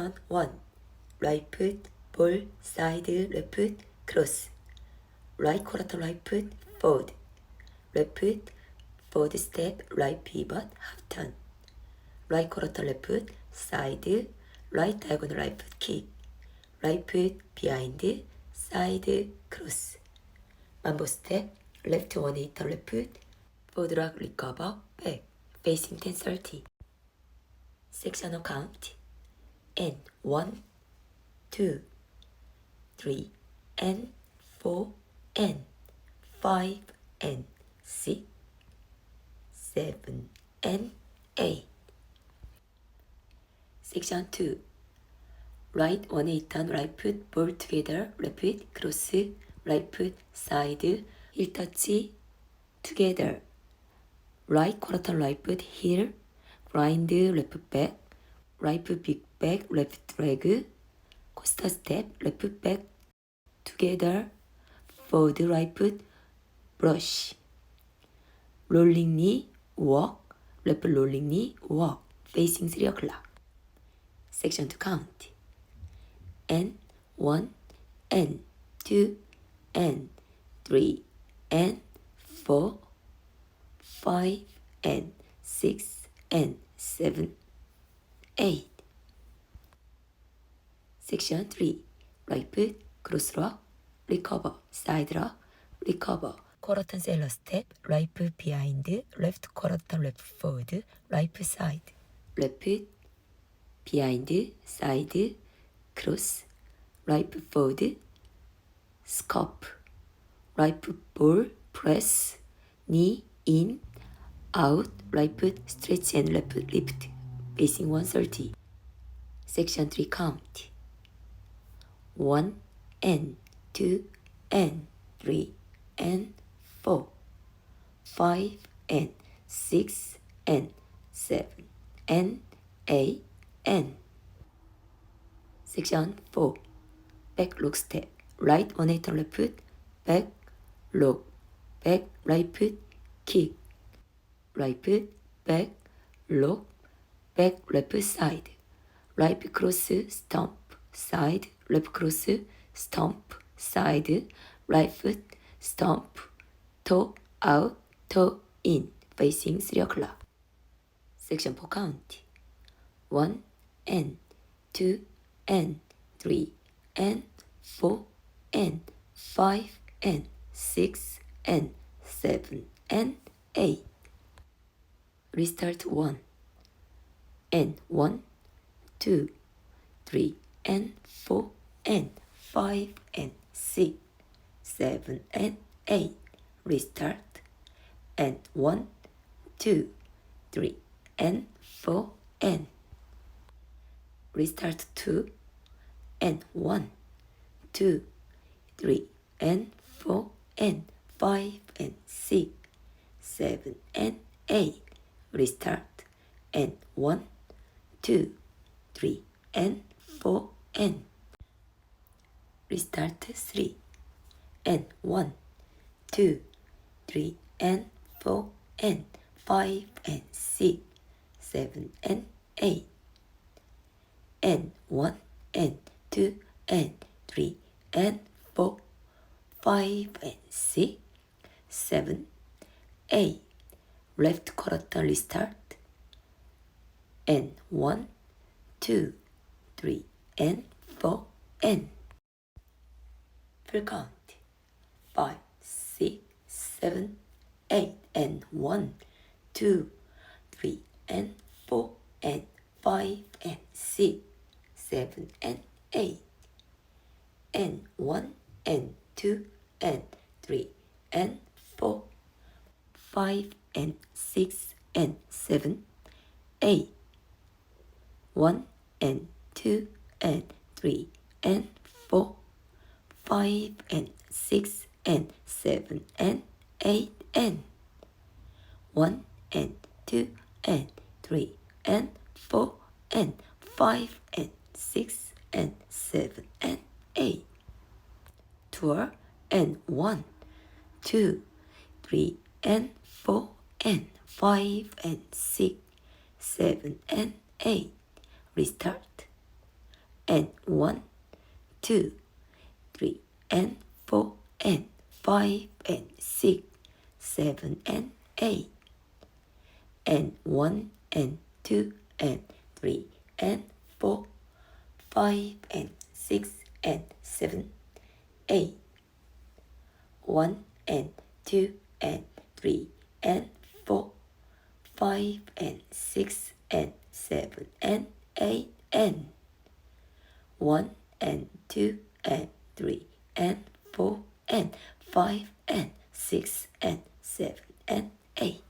Section 1. Right foot, ball, side, left foot, cross. Right quarter, right foot, forward. Left foot, forward step, right pivot, half turn. Right quarter, left foot, side, right diagonal, right foot kick. Right foot, behind, side, cross. Mambo step, left 180 left foot, forward rock, recover, back, facing 10-30. Sectional count. And 1, 2, 3, and 4, and 5, and 6, 7, and 8. Section 2. Right 180 turn, right foot, ball together, left foot, cross, right foot, side, heel touch, together. Right quarter, right foot, heel, grind, left foot back, right foot big back, left leg, coaster step, left foot back, together, forward right foot, brush. Rolling knee, walk, left rolling knee, walk, facing 3 o'clock. Section 2 count. And 1, and 2, and 3, and 4, 5, and 6, and 7, 8. Section 3. Right foot, cross rock, recover, side rock, recover. Quarter turn sailor step, right foot behind, left quarter turn left forward, right foot side. Left foot, behind, side, cross, right foot forward, scoop. Right foot ball, press, knee in, out, right foot stretch and left foot lift, facing 130. Section 3 count. 1, and 2, and 3, and 4, 5, and 6, and 7, and 8, and. Section 4. Back lock step. Right 180 left foot, back, lock, back, right foot, kick. Right foot, back, lock, back, left foot side. Right foot cross, stomp, side, left cross, stomp, side, right foot, stomp, toe out, toe in, facing 3 o'clock. Section 4 count. 1, and 2, and 3, and 4, and 5, and 6, and 7, and 8. Restart 1, and 1, 2, 3, and 4, and 5, and 6, 7, and 8. Restart. And 1, 2, 3, and 4, and. Restart 2, and 1, 2, 3, and 4, and 5, and 6, 7, and 8. Restart. And 1, 2, 3, and 4, and. Restart 3, and 1, 2, 3, and 4, and 5, and 6, 7, and 8. And 1, and 2, and 3, and 4, 5, and 6, 7, 8. Left quarter turn restart. And 1, 2, 3, and 4, and. Full count. 5, 6, 7, 8, and 1, 2, 3, and 4, and 5, and 6, 7, and 8. And 1, and 2, and 3, and 4, 5, and 6, and 7, 8. 1, and 2, and 3, and 4, 5, and 6, and 7, and 8, and. 1, and 2, and 3, and 4, and 5, and 6, and 7, and 8. Twirl. And 1, 2, 3, and 4, and 5, and 6, 7, and 8. Restart. and 1, 2, 3 and 4 and 5 and 6, 7 and 8 and 1 and 2 and 3 and 4, 5 and 6 and 7, 8, 1 and 2 and 3 and 4, 5 and 6 and 7 and 8 and 1 and 2 and 3 and 4 and 5 and 6 and 7 and 8.